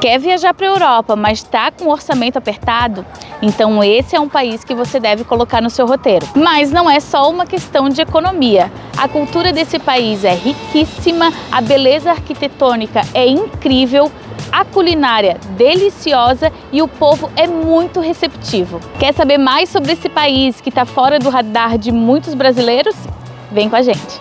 Quer viajar para a Europa, mas está com um orçamento apertado? Então esse é um país que você deve colocar no seu roteiro. Mas não é só uma questão de economia. A cultura desse país é riquíssima, a beleza arquitetônica é incrível, a culinária deliciosa e o povo é muito receptivo. Quer saber mais sobre esse país que está fora do radar de muitos brasileiros? Vem com a gente!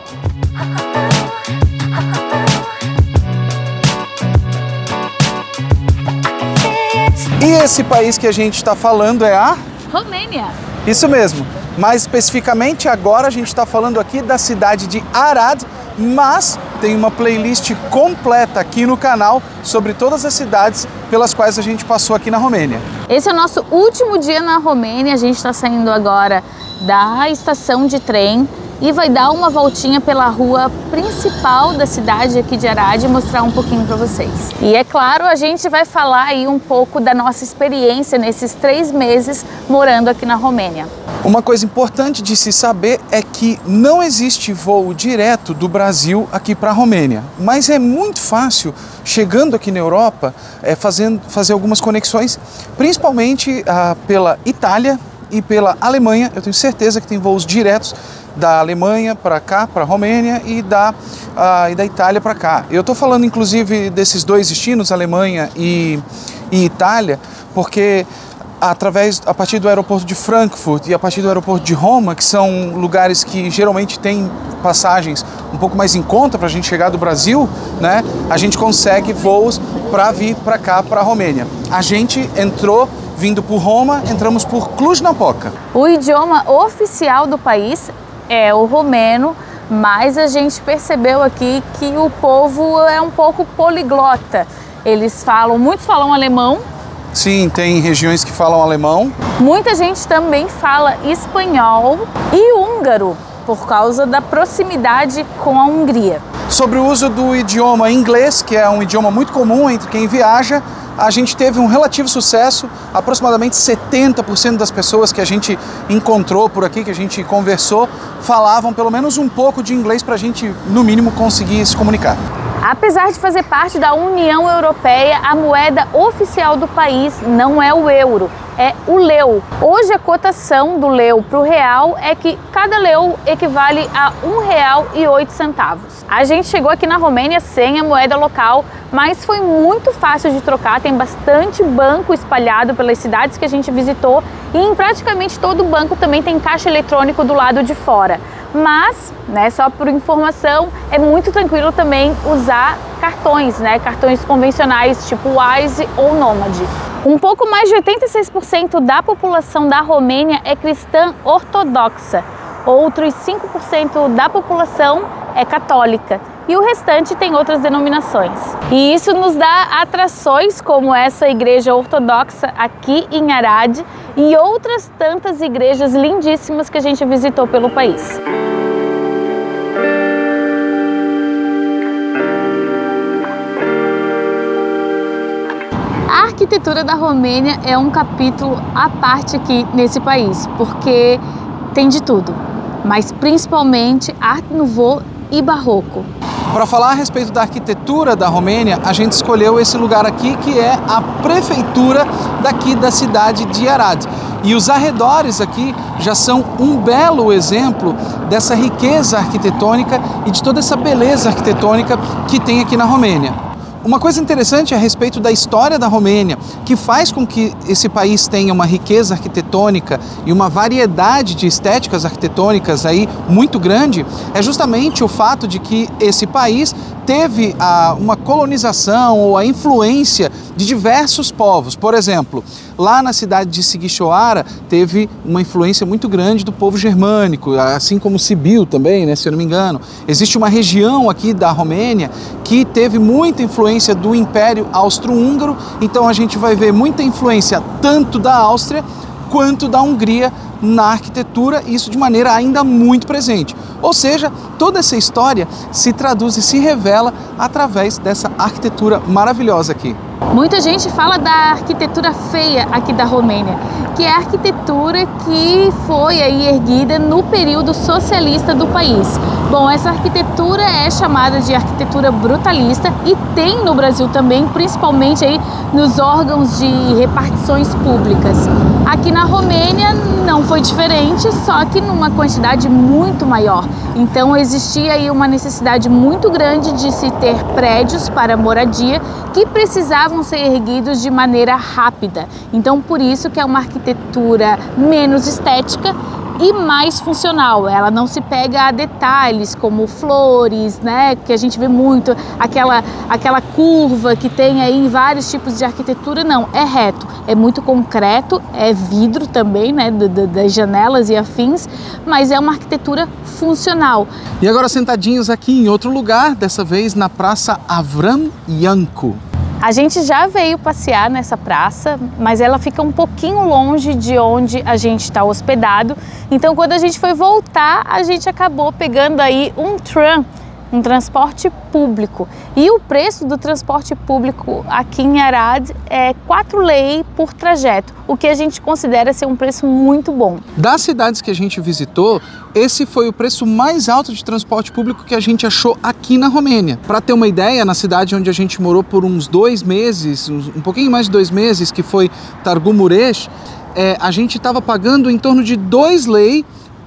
E esse país que a gente está falando é a Romênia. Isso mesmo. Mais especificamente, agora a gente está falando aqui da cidade de Arad, mas tem uma playlist completa aqui no canal sobre todas as cidades pelas quais a gente passou aqui na Romênia. Esse é o nosso último dia na Romênia. A gente está saindo agora da estação de trem e vai dar uma voltinha pela rua principal da cidade aqui de Arad e mostrar um pouquinho para vocês. E é claro, a gente vai falar aí um pouco da nossa experiência nesses 3 meses morando aqui na Romênia. Uma coisa importante de se saber é que não existe voo direto do Brasil aqui para a Romênia, mas é muito fácil, chegando aqui na Europa, fazer algumas conexões, principalmente pela Itália e pela Alemanha. Eu tenho certeza que tem voos diretos da Alemanha para cá, para a Romênia, e da Itália para cá. Eu estou falando inclusive desses 2 destinos, Alemanha e Itália, porque a partir do aeroporto de Frankfurt e a partir do aeroporto de Roma, que são lugares que geralmente têm passagens um pouco mais em conta para a gente chegar do Brasil, né? A gente consegue voos para vir para cá, para a Romênia. A gente entrou vindo por Roma, entramos por Cluj-Napoca. O idioma oficial do país é o romeno, mas a gente percebeu aqui que o povo é um pouco poliglota. Muitos falam alemão. Sim, tem regiões que falam alemão. Muita gente também fala espanhol e húngaro, por causa da proximidade com a Hungria. Sobre o uso do idioma inglês, que é um idioma muito comum entre quem viaja, a gente teve um relativo sucesso. Aproximadamente 70% das pessoas que a gente encontrou por aqui, que a gente conversou, falavam pelo menos um pouco de inglês para a gente, no mínimo, conseguir se comunicar. Apesar de fazer parte da União Europeia, a moeda oficial do país não é o euro, é o leu. Hoje a cotação do leu para o real é que cada leu equivale a R$1,08. A gente chegou aqui na Romênia sem a moeda local, mas foi muito fácil de trocar. Tem bastante banco espalhado pelas cidades que a gente visitou e em praticamente todo banco também tem caixa eletrônico do lado de fora. Mas, só por informação, é muito tranquilo também usar cartões, cartões convencionais tipo Wise ou Nomad. Um pouco mais de 86% da população da Romênia é cristã ortodoxa, outros 5% da população é católica e o restante tem outras denominações. E isso nos dá atrações como essa igreja ortodoxa aqui em Arad e outras tantas igrejas lindíssimas que a gente visitou pelo país. A arquitetura da Romênia é um capítulo à parte aqui nesse país, porque tem de tudo, mas principalmente Art Nouveau e Barroco. Para falar a respeito da arquitetura da Romênia, a gente escolheu esse lugar aqui, que é a prefeitura daqui da cidade de Arad. E os arredores aqui já são um belo exemplo dessa riqueza arquitetônica e de toda essa beleza arquitetônica que tem aqui na Romênia. Uma coisa interessante a respeito da história da Romênia, que faz com que esse país tenha uma riqueza arquitetônica e uma variedade de estéticas arquitetônicas aí muito grande, é justamente o fato de que esse país teve uma colonização ou a influência de diversos povos. Por exemplo, lá na cidade de Sighisoara teve uma influência muito grande do povo germânico, assim como Sibiu também, se eu não me engano. Existe uma região aqui da Romênia que teve muita influência do Império Austro-Húngaro, então a gente vai ver muita influência tanto da Áustria quanto da Hungria na arquitetura, isso de maneira ainda muito presente. Ou seja, toda essa história se traduz e se revela através dessa arquitetura maravilhosa aqui. Muita gente fala da arquitetura feia aqui da Romênia, que é a arquitetura que foi aí erguida no período socialista do país. Bom, essa arquitetura é chamada de arquitetura brutalista e tem no Brasil também, principalmente aí nos órgãos de repartições públicas. Aqui na Romênia não foi diferente, só que numa quantidade muito maior. Então existia aí uma necessidade muito grande de se ter prédios para moradia que precisavam ser erguidos de maneira rápida. Então por isso que é uma arquitetura menos estética e mais funcional. Ela não se pega a detalhes como flores, né, que a gente vê muito, aquela curva que tem aí em vários tipos de arquitetura. Não, é reto, é muito concreto, é vidro também, né, das janelas e afins, mas é uma arquitetura funcional. E agora sentadinhos aqui em outro lugar, dessa vez na Praça Avram Yanko. A gente já veio passear nessa praça, mas ela fica um pouquinho longe de onde a gente está hospedado. Então, quando a gente foi voltar, a gente acabou pegando aí um tram, um transporte público. E o preço do transporte público aqui em Arad é 4 lei por trajeto, o que a gente considera ser um preço muito bom. Das cidades que a gente visitou, esse foi o preço mais alto de transporte público que a gente achou aqui na Romênia. Para ter uma ideia, na cidade onde a gente morou por uns 2 meses, um pouquinho mais de 2 meses, que foi Târgu Mureș, a gente estava pagando em torno de 2 lei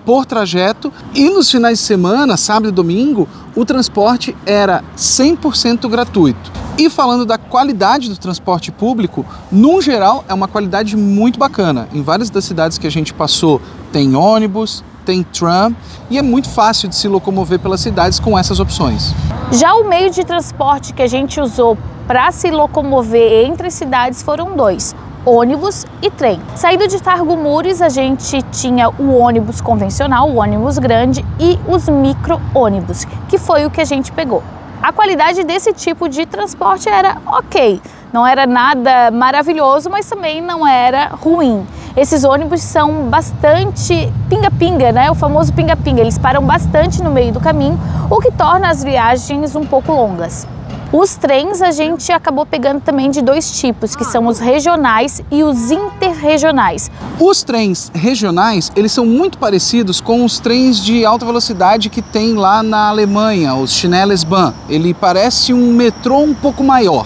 por trajeto, e nos finais de semana, sábado e domingo, o transporte era 100% gratuito. E falando da qualidade do transporte público, no geral é uma qualidade muito bacana. Em várias das cidades que a gente passou tem ônibus, tem tram e é muito fácil de se locomover pelas cidades com essas opções. Já o meio de transporte que a gente usou para se locomover entre cidades foram 2. Ônibus e trem. Saindo de Târgu Mureș, a gente tinha o ônibus convencional, o ônibus grande, e os micro-ônibus, que foi o que a gente pegou. A qualidade desse tipo de transporte era ok, não era nada maravilhoso, mas também não era ruim. Esses ônibus são bastante pinga-pinga, né? O famoso pinga-pinga, eles param bastante no meio do caminho, o que torna as viagens um pouco longas. Os trens a gente acabou pegando também de 2 tipos, que são os regionais e os interregionais. Os trens regionais, eles são muito parecidos com os trens de alta velocidade que tem lá na Alemanha, os Schnellsbahn. Ele parece um metrô um pouco maior.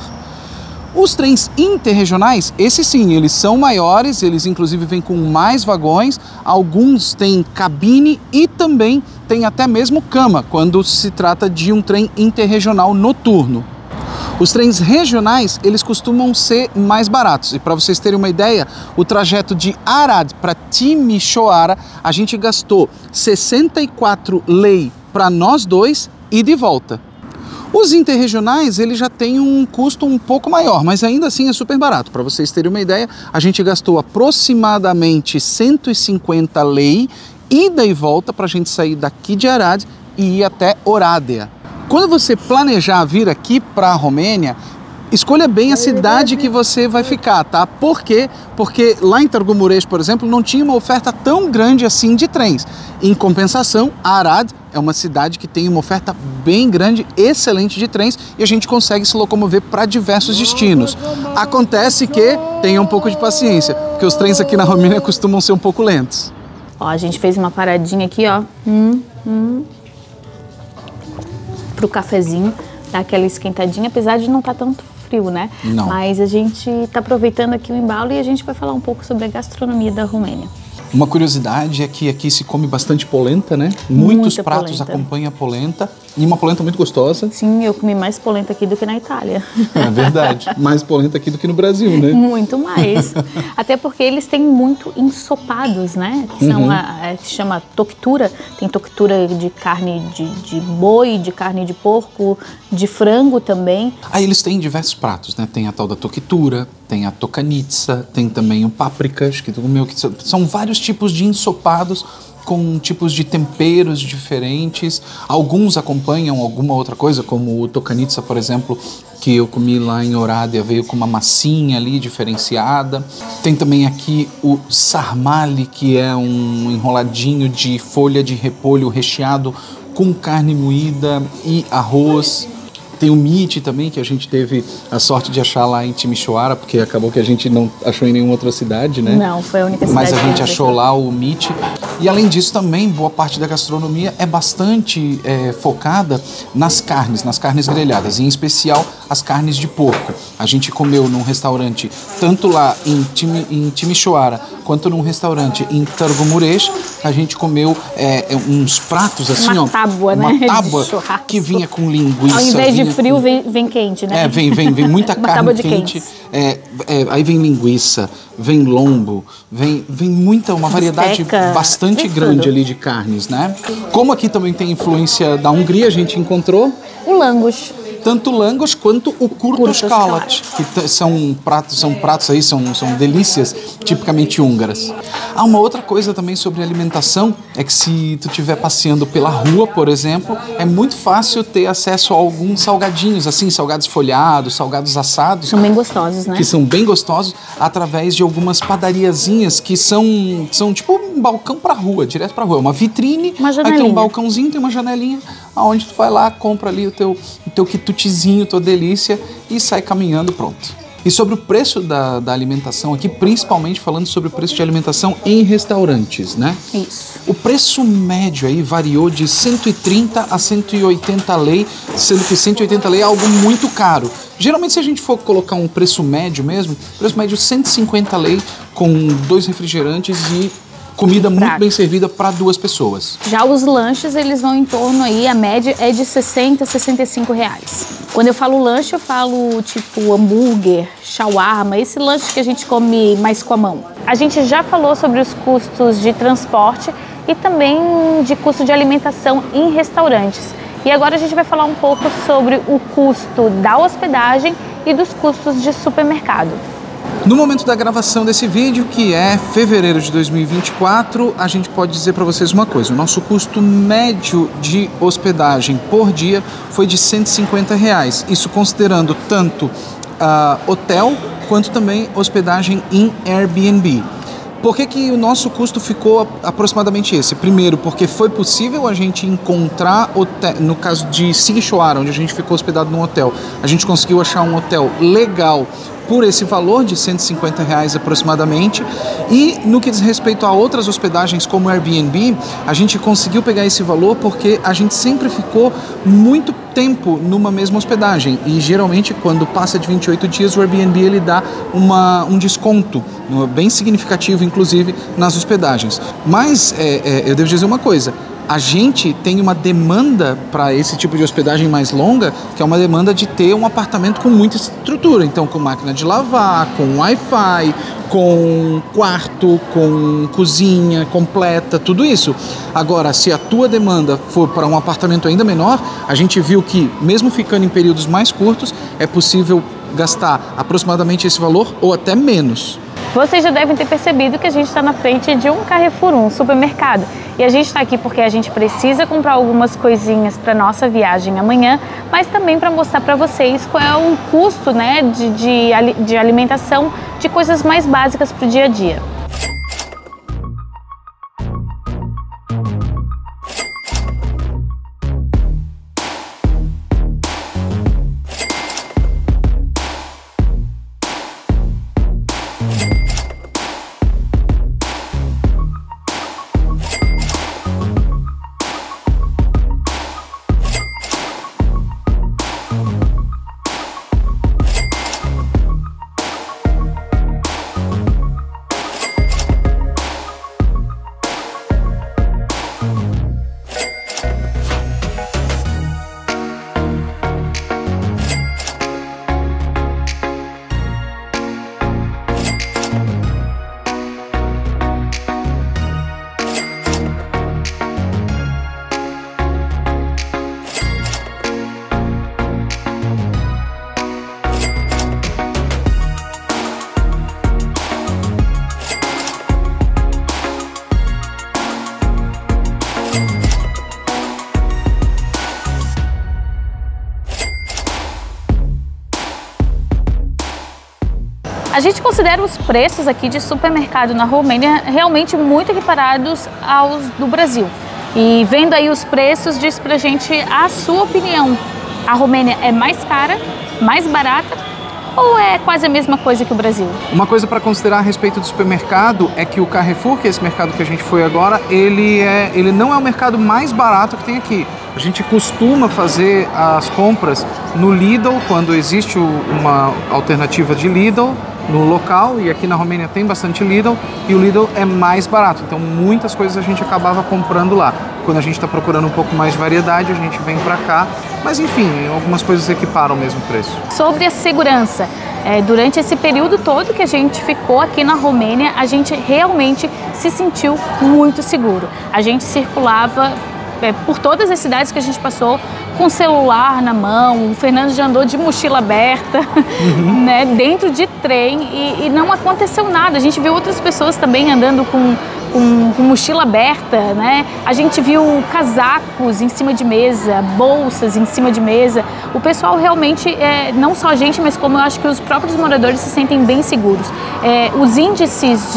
Os trens interregionais, esses sim, eles são maiores, eles inclusive vêm com mais vagões, alguns têm cabine e também tem até mesmo cama, quando se trata de um trem interregional noturno. Os trens regionais, eles costumam ser mais baratos. E para vocês terem uma ideia, o trajeto de Arad para Timișoara, a gente gastou 64 lei para nós dois e de volta. Os interregionais, ele já tem um custo um pouco maior, mas ainda assim é super barato. Para vocês terem uma ideia, a gente gastou aproximadamente 150 lei, ida e volta, para a gente sair daqui de Arad e ir até Oradea. Quando você planejar vir aqui para a Romênia, escolha bem a cidade que você vai ficar, tá? Por quê? Porque lá em Târgu Mureș, por exemplo, não tinha uma oferta tão grande assim de trens. Em compensação, Arad é uma cidade que tem uma oferta bem grande, excelente de trens, e a gente consegue se locomover para diversos destinos. Acontece que tenha um pouco de paciência, porque os trens aqui na Romênia costumam ser um pouco lentos. Ó, a gente fez uma paradinha aqui, ó, pro cafezinho, dar aquela esquentadinha, apesar de não estar tanto frio, né? Não. Mas a gente está aproveitando aqui o embalo e a gente vai falar um pouco sobre a gastronomia da Romênia. Uma curiosidade é que aqui se come bastante polenta, né? Muitos Muita pratos polenta. acompanham a polenta, e uma polenta muito gostosa. Sim, eu comi mais polenta aqui do que na Itália. É verdade. Mais polenta aqui do que no Brasil, né? Muito mais. Até porque eles têm muito ensopados, né? Que são que chama toctura. Tem toctura de carne de boi, de carne de porco, de frango também. Aí eles têm diversos pratos, né? Tem a tal da tokitura, tem a tokanitsa, tem também o pápricas, que tu comeu, que são vários tipos de ensopados com tipos de temperos diferentes. Alguns acompanham alguma outra coisa, como o tokanitsa, por exemplo, que eu comi lá em Oradea, veio com uma massinha ali diferenciada. Tem também aqui o sarmale, que é um enroladinho de folha de repolho recheado com carne moída e arroz. Tem o Meat também, que a gente teve a sorte de achar lá em Timișoara, porque acabou que a gente não achou em nenhuma outra cidade, né? Não, foi a única cidade. Mas a gente achou lá o Meat. E além disso também, boa parte da gastronomia é bastante focada nas carnes grelhadas, em especial as carnes de porco. A gente comeu num restaurante, tanto lá em Timișoara, quanto num restaurante em Târgu Mureș. A gente comeu uns pratos assim, uma tábua, né? Uma tábua que vinha com linguiça. Ao invés de frio, vem quente, né? Vem muita carne quente. Aí vem linguiça, vem lombo, vem uma variedade bastante grande ali de carnes, né? Como aqui também tem influência da Hungria, a gente encontrou o langos. Tanto o langos quanto o kurtoskalat, que são pratos aí, são delícias tipicamente húngaras. Uma outra coisa também sobre alimentação é que se tu estiver passeando pela rua, por exemplo, é muito fácil ter acesso a alguns salgadinhos, assim, salgados folhados, salgados assados. São bem gostosos, né? Que são bem gostosos, através de algumas padariazinhas que são tipo um balcão pra rua, direto pra rua. Uma vitrine, aí tem um balcãozinho, tem uma janelinha, aonde tu vai lá, compra ali o teu quitutezinho, tua delícia e sai caminhando, pronto. E sobre o preço da alimentação aqui, principalmente falando sobre o preço de alimentação em restaurantes, né? Isso. O preço médio aí variou de 130 a 180 lei, sendo que 180 lei é algo muito caro. Geralmente, se a gente for colocar um preço médio mesmo, preço médio 150 lei com 2 refrigerantes e comida muito bem servida para 2 pessoas. Já os lanches, eles vão em torno aí, a média é de 60 a 65 reais. Quando eu falo lanche, eu falo tipo hambúrguer, shawarma, esse lanche que a gente come mais com a mão. A gente já falou sobre os custos de transporte e também de custo de alimentação em restaurantes. E agora a gente vai falar um pouco sobre o custo da hospedagem e dos custos de supermercado. No momento da gravação desse vídeo, que é fevereiro de 2024, a gente pode dizer para vocês uma coisa. O nosso custo médio de hospedagem por dia foi de R$150. Isso considerando tanto hotel quanto também hospedagem em Airbnb. Por que o nosso custo ficou aproximadamente esse? Primeiro, porque foi possível a gente encontrar hotel, no caso de Timișoara, onde a gente ficou hospedado num hotel, a gente conseguiu achar um hotel legal por esse valor de R$150 aproximadamente. E no que diz respeito a outras hospedagens como Airbnb, a gente conseguiu pegar esse valor porque a gente sempre ficou muito tempo numa mesma hospedagem e geralmente quando passa de 28 dias o Airbnb ele dá um desconto bem significativo inclusive nas hospedagens. Mas eu devo dizer uma coisa, a gente tem uma demanda para esse tipo de hospedagem mais longa, que é uma demanda de ter um apartamento com muita estrutura, então com máquina de lavar, com Wi-Fi, com quarto, com cozinha completa, tudo isso. Agora, se a tua demanda for para um apartamento ainda menor, a gente viu que, mesmo ficando em períodos mais curtos, é possível gastar aproximadamente esse valor ou até menos. Vocês já devem ter percebido que a gente está na frente de um Carrefour, um supermercado. E a gente está aqui porque a gente precisa comprar algumas coisinhas para nossa viagem amanhã, mas também para mostrar para vocês qual é o custo, né, de alimentação de coisas mais básicas para o dia a dia. A gente considera os preços aqui de supermercado na Romênia realmente muito equiparados aos do Brasil. E vendo aí os preços, diz pra gente a sua opinião. A Romênia é mais cara, mais barata ou é quase a mesma coisa que o Brasil? Uma coisa para considerar a respeito do supermercado é que o Carrefour, que é esse mercado que a gente foi agora, ele não é o mercado mais barato que tem aqui. A gente costuma fazer as compras no Lidl, quando existe uma alternativa de Lidl no local, e aqui na Romênia tem bastante Lidl, e o Lidl é mais barato, então muitas coisas a gente acabava comprando lá. Quando a gente está procurando um pouco mais de variedade, a gente vem para cá, mas enfim, algumas coisas equiparam o mesmo preço. Sobre a segurança, durante esse período todo que a gente ficou aqui na Romênia, a gente realmente se sentiu muito seguro. A gente circulava por todas as cidades que a gente passou com celular na mão. O Fernando já andou de mochila aberta, né, dentro de trem e não aconteceu nada. A gente viu outras pessoas também andando com mochila aberta, né? A gente viu casacos em cima de mesa, bolsas em cima de mesa. O pessoal realmente, não só a gente, mas como eu acho que os próprios moradores se sentem bem seguros. Os índices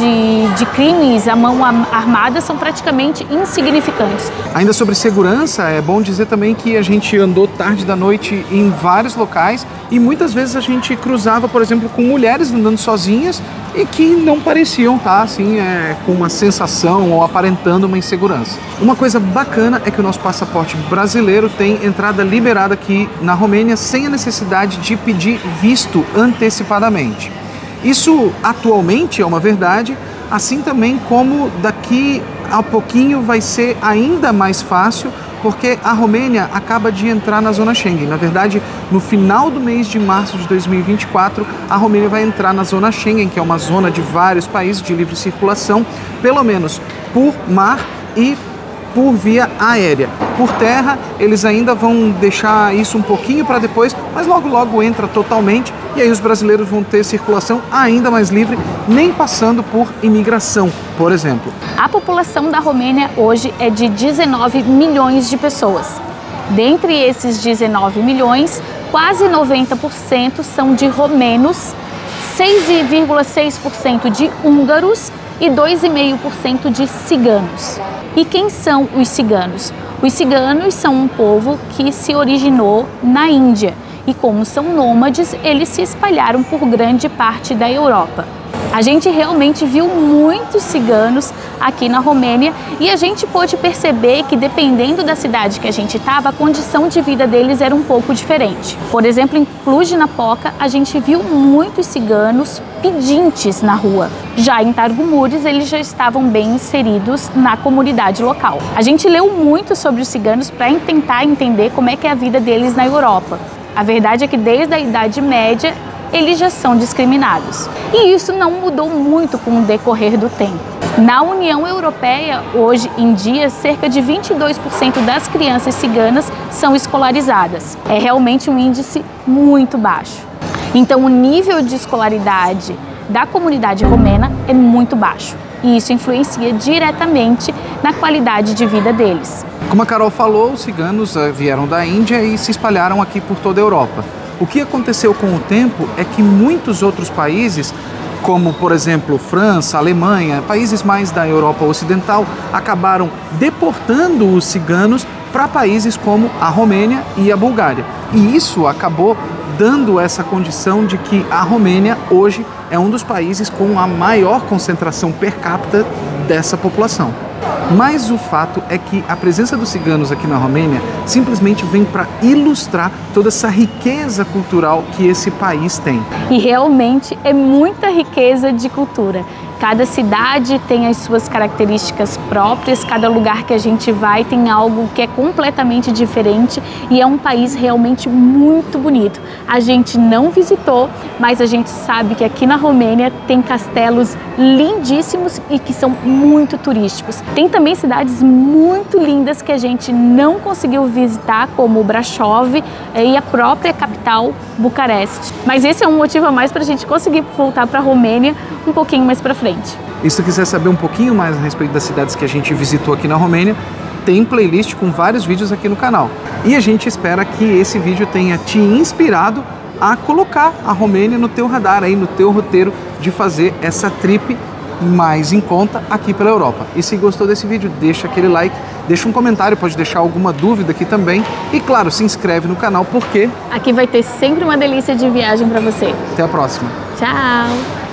de crimes à mão armada são praticamente insignificantes. Ainda sobre segurança, é bom dizer também que a gente andou tarde da noite em vários locais e muitas vezes a gente cruzava, por exemplo, com mulheres andando sozinhas e que não pareciam estar assim, com uma sensação ou aparentando uma insegurança. Uma coisa bacana é que o nosso passaporte brasileiro tem entrada liberada aqui na Romênia sem a necessidade de pedir visto antecipadamente. Isso atualmente é uma verdade, assim também como daqui a pouquinho vai ser ainda mais fácil, porque a Romênia acaba de entrar na zona Schengen. Na verdade, no final do mês de março de 2024, a Romênia vai entrar na zona Schengen, que é uma zona de vários países de livre circulação, pelo menos por mar e por via aérea. Por terra, eles ainda vão deixar isso um pouquinho para depois, mas logo logo entra totalmente e aí os brasileiros vão ter circulação ainda mais livre, nem passando por imigração, por exemplo. A população da Romênia hoje é de 19 milhões de pessoas. Dentre esses 19 milhões, quase 90% são de romenos, 6,6% de húngaros e 2,5% de ciganos. E quem são os ciganos? Os ciganos são um povo que se originou na Índia e, como são nômades, eles se espalharam por grande parte da Europa. A gente realmente viu muitos ciganos aqui na Romênia e a gente pôde perceber que, dependendo da cidade que a gente estava, a condição de vida deles era um pouco diferente. Por exemplo, em Cluj-Napoca, a gente viu muitos ciganos pedintes na rua. Já em Targu-Mures, eles já estavam bem inseridos na comunidade local. A gente leu muito sobre os ciganos para tentar entender como é que é a vida deles na Europa. A verdade é que desde a Idade Média, eles já são discriminados. E isso não mudou muito com o decorrer do tempo. Na União Europeia, hoje em dia, cerca de 22% das crianças ciganas são escolarizadas. É realmente um índice muito baixo. Então, o nível de escolaridade da comunidade romena é muito baixo. E isso influencia diretamente na qualidade de vida deles. Como a Carol falou, os ciganos vieram da Índia e se espalharam aqui por toda a Europa. O que aconteceu com o tempo é que muitos outros países, como por exemplo França, Alemanha, países mais da Europa Ocidental, acabaram deportando os ciganos para países como a Romênia e a Bulgária. E isso acabou dando essa condição de que a Romênia hoje é um dos países com a maior concentração per capita dessa população. Mas o fato é que a presença dos ciganos aqui na Romênia simplesmente vem para ilustrar toda essa riqueza cultural que esse país tem. E realmente é muita riqueza de cultura. Cada cidade tem as suas características próprias, cada lugar que a gente vai tem algo que é completamente diferente e é um país realmente muito bonito. A gente não visitou, mas a gente sabe que aqui na Romênia tem castelos lindíssimos e que são muito turísticos. Tem também cidades muito lindas que a gente não conseguiu visitar, como Brașov e a própria capital, Bucareste. Mas esse é um motivo a mais para a gente conseguir voltar para a Romênia um pouquinho mais para frente. E se tu quiser saber um pouquinho mais a respeito das cidades que a gente visitou aqui na Romênia, tem playlist com vários vídeos aqui no canal. E a gente espera que esse vídeo tenha te inspirado a colocar a Romênia no teu radar, aí, no teu roteiro de fazer essa trip mais em conta aqui pela Europa. E se gostou desse vídeo, deixa aquele like, deixa um comentário, pode deixar alguma dúvida aqui também. E claro, se inscreve no canal porque aqui vai ter sempre uma delícia de viagem para você. Até a próxima. Tchau!